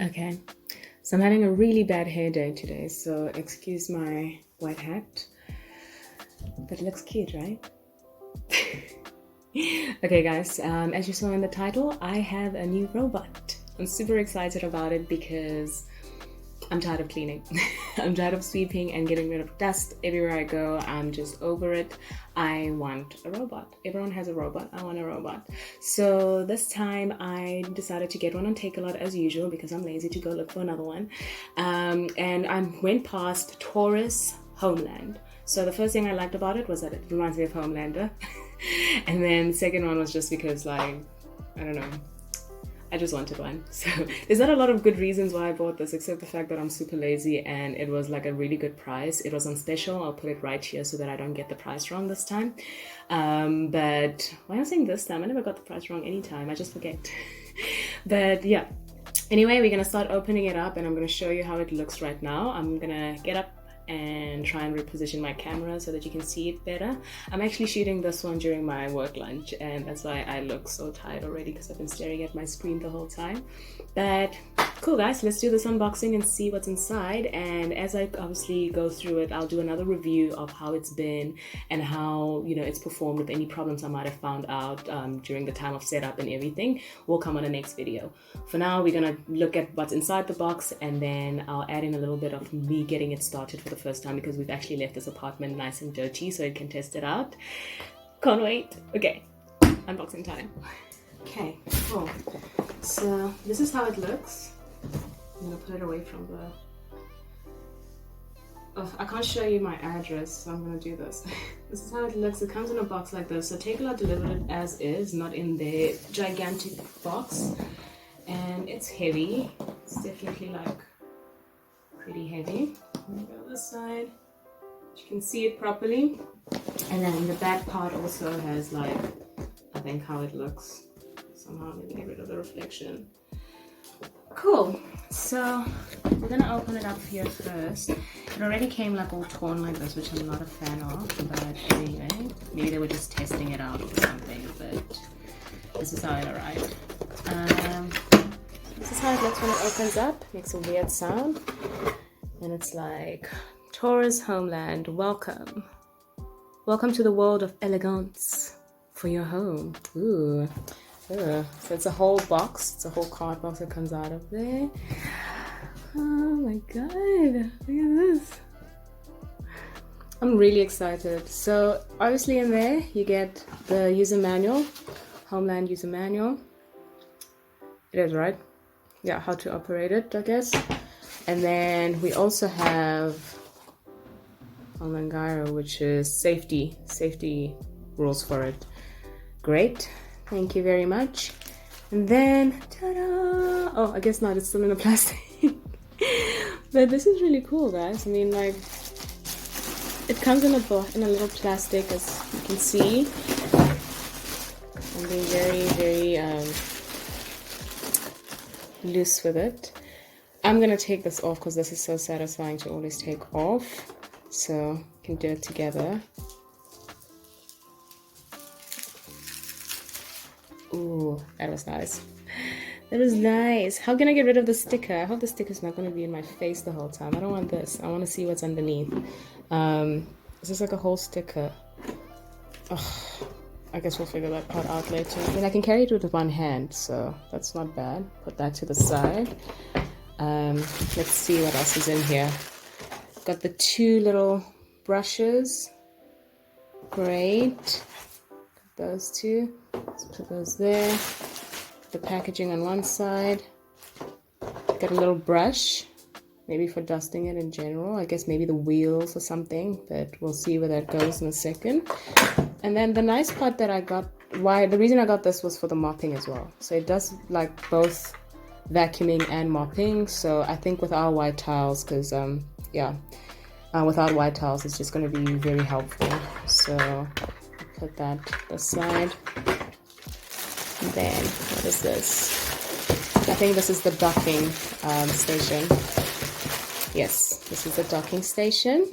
Okay, so I'm having a really bad hair day today, so excuse my white hat, but it looks cute, right? Okay guys, as you saw in the title, I have a new robot. I'm super excited about it because I'm tired of cleaning. I'm tired of sweeping and getting rid of dust everywhere I go. I'm just over it. I want a robot. Everyone has a robot. I want a robot. So this time I decided to get one on Takealot as usual because I'm lazy to go look for another one. And I went past Taurus, Homeland. So the first thing I liked about it was that it reminds me of Homelander. And then the second one was just because, like, I don't know, I just wanted one. So there's not a lot of good reasons why I bought this, except the fact that I'm super lazy and it was like a really good price. It was on special. I'll put it right here so that I don't get the price wrong this time. But why am I saying this time? I never got the price wrong anytime. I just forget. But yeah. Anyway, we're going to start opening it up and I'm going to show you how it looks right now. I'm going to get up and try and reposition my camera so that you can see it better. I'm actually shooting this one during my work lunch and that's why I look so tired already because I've been staring at my screen the whole time. But cool guys, let's do this unboxing and see what's inside, and as I obviously go through it, I'll do another review of how it's been and how, you know, it's performed with any problems I might have found out during the time of setup and everything will come on the next video. For now, we're gonna look at what's inside the box and then I'll add in a little bit of me getting it started for the first time because we've actually left this apartment nice and dirty so it can test it out. Can't wait. Okay, unboxing time. Okay, cool. So this is how it looks. I'm gonna put it away from the... Oh, I can't show you my address, so I'm gonna do this. This is how it looks. It comes in a box like this. So Takealot delivered it as is, not in their gigantic box. And it's heavy. It's definitely like pretty heavy. I'm gonna go this side. You can see it properly. And then the back part also has, like, I think how it looks. Somehow maybe get rid of the reflection. Cool. So we're gonna open it up here first. It already came like all torn like this, which I'm not a fan of, but anyway, maybe they were just testing it out or something, but this is how it arrived. This is how it looks when it opens up. Makes a weird sound. And it's like, Taurus Homeland, welcome. Welcome to the world of elegance for your home. Ooh. So it's a whole box. It's a whole card box that comes out of there. Oh my god. Look at this. I'm really excited. So obviously in there you get the user manual. Homeland user manual. It is, right? Yeah, how to operate it, I guess. And then we also have Homeland Gyro, which is safety rules for it. Great. Thank you very much. And then, ta-da! Oh, I guess not. It's still in the plastic. But this is really cool, guys. I mean, like, it comes in a little plastic, as you can see. I'm being very, very loose with it. I'm gonna take this off because this is so satisfying to always take off. So you can do it together. Ooh, that was nice. That was nice. How can I get rid of the sticker? I hope the sticker's not going to be in my face the whole time. I don't want this. I want to see what's underneath. This is like a whole sticker. Ugh, I guess we'll figure that part out later. I mean, I can carry it with one hand, so that's not bad. Put that to the side. Let's see what else is in here. Got the two little brushes. Great. Those two. Let's put those there. The packaging on one side. Got a little brush, maybe for dusting it in general. I guess maybe the wheels or something, but we'll see where that goes in a second. And then the nice part that I got, the reason I got this was for the mopping as well. So it does like both vacuuming and mopping. So I think with our white tiles, because without white tiles, it's just going to be very helpful. So put that aside. And then what is this? I think this is the docking station. Yes, this is the docking station.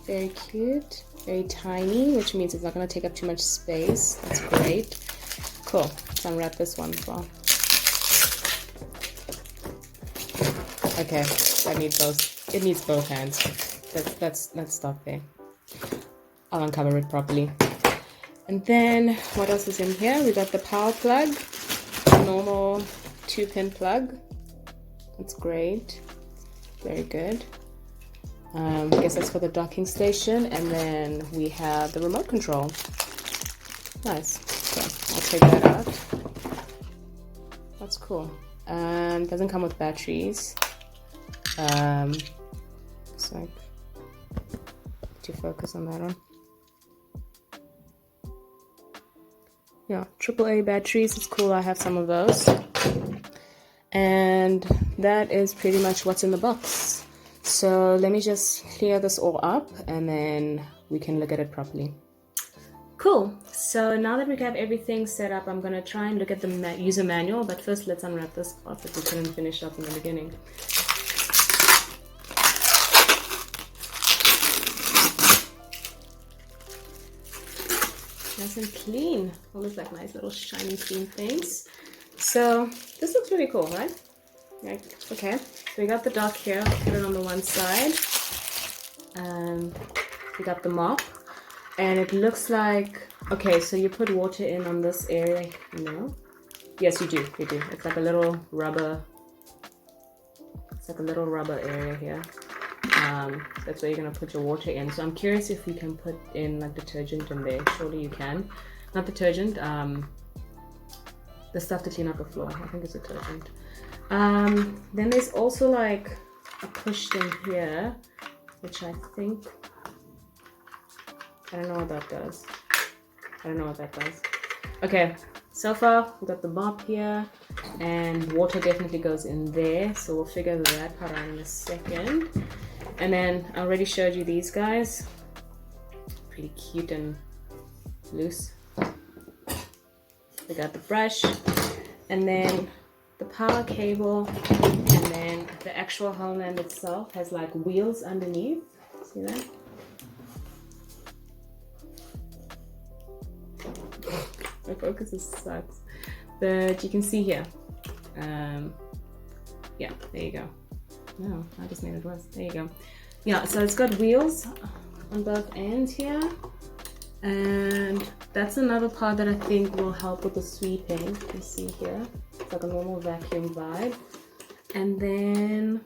Very cute, very tiny, which means it's not going to take up too much space. That's great. Cool. Let's unwrap this one as well. Okay, that needs both. It needs both hands. Let's stop there. I'll uncover it properly. And then what else is in here? We got the power plug, normal 2-pin plug. That's great. Very good. I guess that's for the docking station. And then we have the remote control. Nice. Okay, I'll take that out. That's cool. Doesn't come with batteries. Looks like to focus on that one. Yeah, AAA batteries. It's cool. I have some of those. And that is pretty much what's in the box. So let me just clear this all up and then we can look at it properly. Cool. So now that we have everything set up, I'm going to try and look at the user manual. But first, let's unwrap this part that we couldn't finish up in the beginning. Nice and clean. All those like nice little shiny clean things. So this looks really cool, right? Like, okay, so we got the dock here. I'll put it on the one side. We got the mop, and it looks like, okay, so you put water in on this area. No, yes, you do. You do. It's like a little rubber. It's like a little rubber area here. That's where you're gonna put your water in. So I'm curious if we can put in like detergent in there. Surely you can. Not detergent. The stuff to clean up the floor. I think it's detergent. Then there's also like a push thing here, which I think, I don't know what that does. I don't know what that does. Okay, so far we got the mop here, and water definitely goes in there. So we'll figure that part out in a second. And then I already showed you these guys. Pretty cute and loose. We got the brush, and then the power cable, and then the actual Homeland itself has like wheels underneath. See that? My focus sucks, but you can see here. Yeah, there you go. No, I just made it worse. There you go. Yeah, so it's got wheels on both ends here. And that's another part that I think will help with the sweeping. You can see here, it's like a normal vacuum vibe. And then,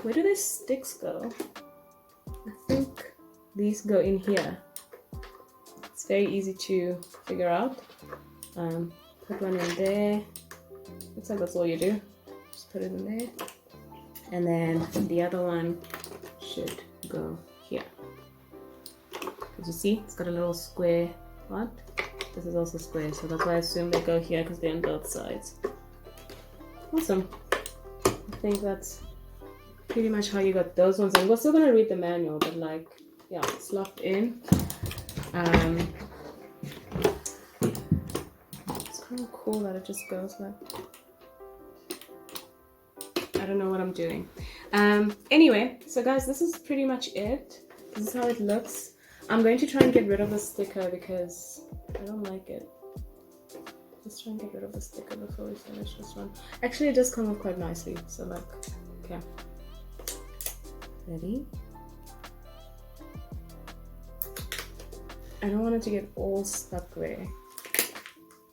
where do these sticks go? I think these go in here. It's very easy to figure out. Put one in there. Looks like that's all you do. Just put it in there. And then the other one should go here. As you see, it's got a little square part. This is also square, so that's why I assume they go here because they're on both sides. Awesome. I think that's pretty much how you got those ones. And we're still gonna read the manual, but like, yeah, it's locked in. It's kind of cool that it just goes like. I don't know what I'm doing. Anyway, so guys, this is pretty much it. This is how it looks. I'm going to try and get rid of the sticker because I don't like it. Let's try and get rid of the sticker before we finish this one. Actually, it does come off quite nicely. So like, okay. Ready? I don't want it to get all stuck there.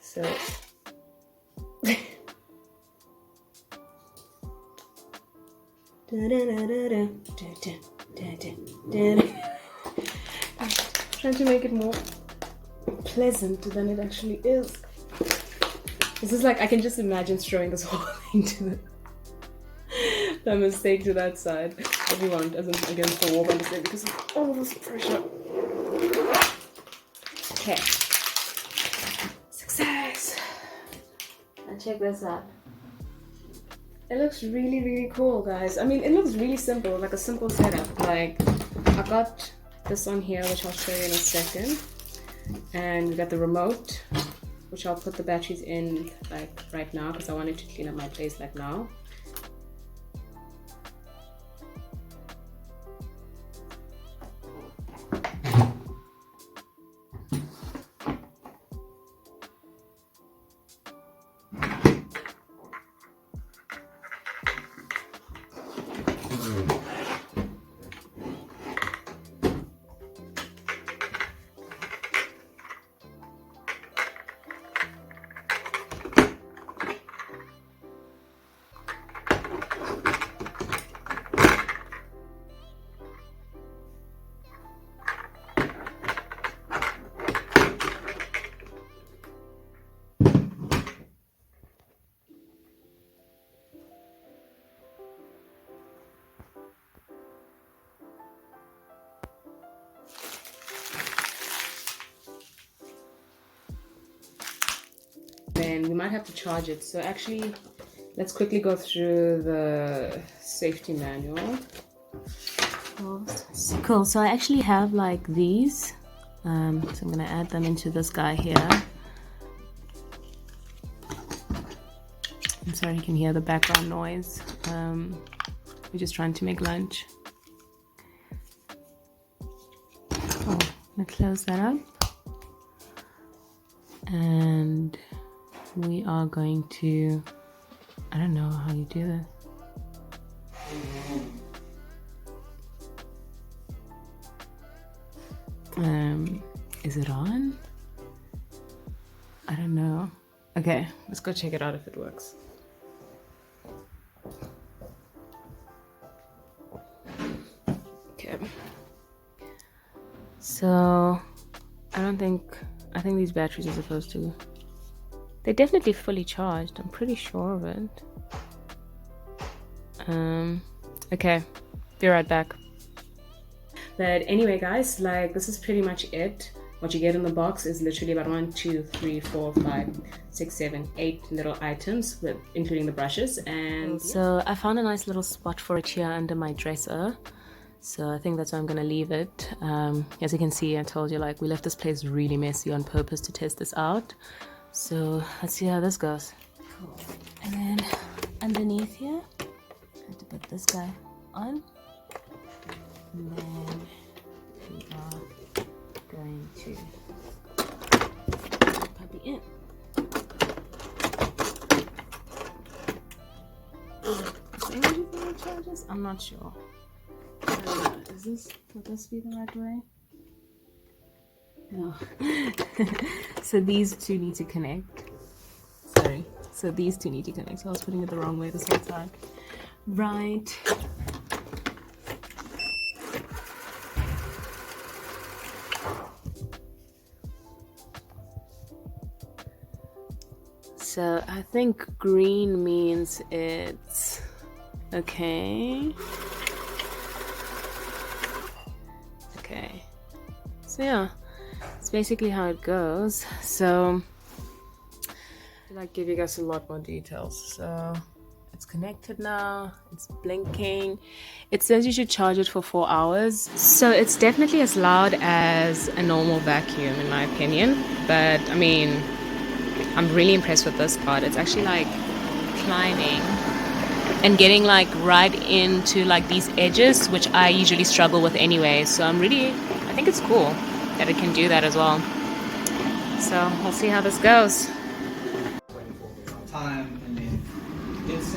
So. Trying to make it more pleasant than it actually is. This is like, I can just imagine throwing this whole thing to the mistake to that side. If you want, as in against the wall by mistake because of all this pressure. Okay. Success! And check this out. It looks really, really cool, guys. I mean, it looks really simple, like a simple setup. Like, I got this on here, which I'll show you in a second. And we got the remote, which I'll put the batteries in like right now because I wanted to clean up my place like now. then we might have to charge it. So actually, let's quickly go through the safety manual. Cool. So I actually have like these. So I'm gonna add them into this guy here. I'm sorry you can hear the background noise. We're just trying to make lunch. Oh, I'm gonna close that up. And we are going to, I don't know how you do this. Is it on? I don't know. Okay, let's go check it out if it works. Okay. So, I think these batteries are supposed to, they're definitely fully charged. I'm pretty sure of it. Okay, be right back. But anyway, guys, like this is pretty much it. What you get in the box is literally about 1, 2, 3, 4, 5, 6, 7, 8 little items, with including the brushes. And so I found a nice little spot for it here under my dresser. So I think that's where I'm gonna leave it. As you can see, I told you, like, we left this place really messy on purpose to test this out. So let's see how this goes. Cool. And then underneath here, I have to put this guy on. And then we are going to put it in. Charges? I'm not sure. Would this be the right way? No. So these two need to connect. Sorry. So these two need to connect. So I was putting it the wrong way this whole time. Right. So I think green means it's okay. Okay. So yeah, it's basically how it goes. So I'll like give you guys a lot more details. So it's connected now, it's blinking. It says you should charge it for 4 hours. So it's definitely as loud as a normal vacuum in my opinion. But I mean, I'm really impressed with this part. It's actually like climbing and getting like right into like these edges, which I usually struggle with anyway. So I think it's cool that it can do that as well. So we'll see how this goes. Time and then it's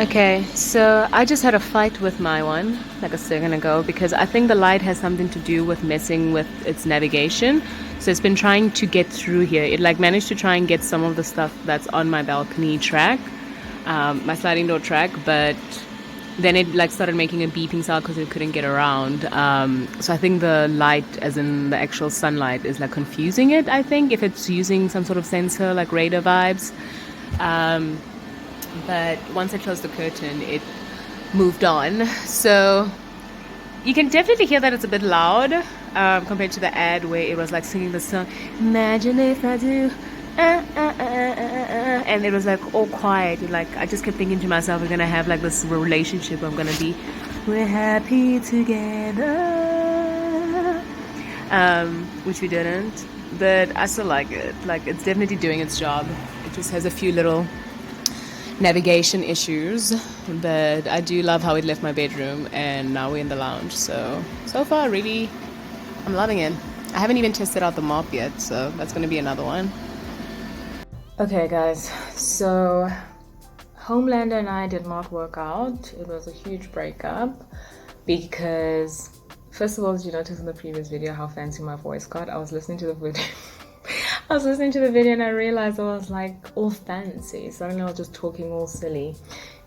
Okay, so I just had a fight with my one like a second ago because I think the light has something to do with messing with its navigation. So it's been trying to get through here. It like managed to try and get some of the stuff that's on my balcony track, my sliding door track, but then it like started making a beeping sound because it couldn't get around. So I think the light, as in the actual sunlight, is like confusing it, I think, if it's using some sort of sensor like radar vibes. But once I closed the curtain, it moved on. So you can definitely hear that it's a bit loud compared to the ad where it was like singing the song, imagine if I do, and it was like all quiet. Like I just kept thinking to myself, we're gonna have like this relationship. We're happy together, which we didn't. But I still like it. Like it's definitely doing its job. It just has a few little navigation issues, but I do love how it left my bedroom and now we're in the lounge. So far really I'm loving it. I haven't even tested out the mop yet, so that's going to be another one. Okay guys, so Homeland and I did not work out. It was a huge breakup because first of all, as you noticed in the previous video how fancy my voice got. I was listening to the video and I realized I was like all fancy. Suddenly I was just talking all silly.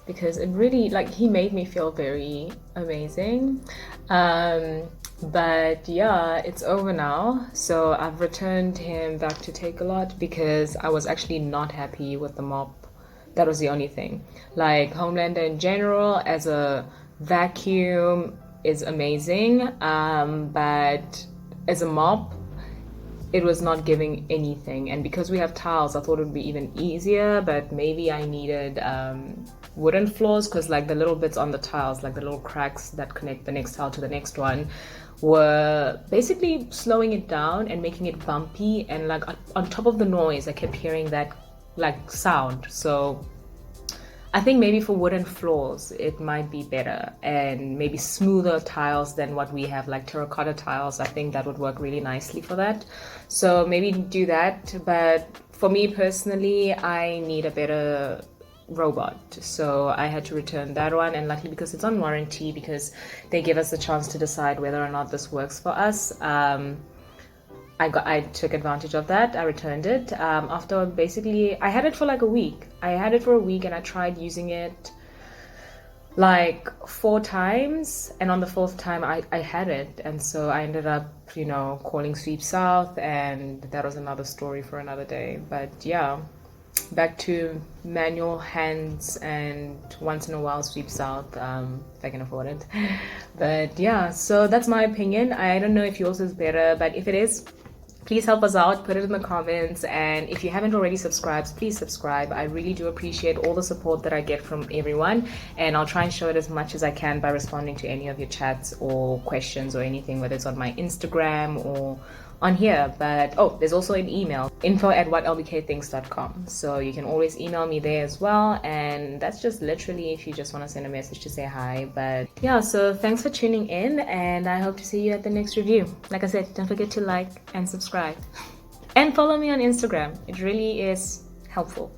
because it really, like, he made me feel very amazing. But yeah, it's over now. So I've returned him back to Takealot because I was actually not happy with the mop. That was the only thing. Like, Homeland in general as a vacuum is amazing, but as a mop, it was not giving anything. And because we have tiles, I thought it would be even easier, but maybe I needed wooden floors, because like the little bits on the tiles, like the little cracks that connect the next tile to the next one, were basically slowing it down and making it bumpy. And like on top of the noise, I kept hearing that like sound. So I think maybe for wooden floors it might be better, and maybe smoother tiles than what we have, like terracotta tiles. I think that would work really nicely for that. So maybe do that. But for me personally, I need a better robot, so I had to return that one. And luckily, because it's on warranty, because they give us the chance to decide whether or not this works for us, I took advantage of that. I returned it after basically I had it for like a week. I had it for a week and I tried using it like 4 times, and on the 4th time I had it, and so I ended up, you know, calling Sweep South, and that was another story for another day. But yeah, back to manual hands and once in a while Sweep South, if I can afford it. But yeah, so that's my opinion. I don't know if yours is better, but if it is, please help us out, put it in the comments. And if you haven't already subscribed, please subscribe. I really do appreciate all the support that I get from everyone, and I'll try and show it as much as I can by responding to any of your chats or questions or anything, whether it's on my Instagram or on here. But oh, there's also an email, info@whatlbkthinks.com, so you can always email me there as well. And that's just literally if you just want to send a message to say hi. But yeah, so thanks for tuning in, and I hope to see you at the next review. Like I said, don't forget to like and subscribe and follow me on Instagram. It really is helpful.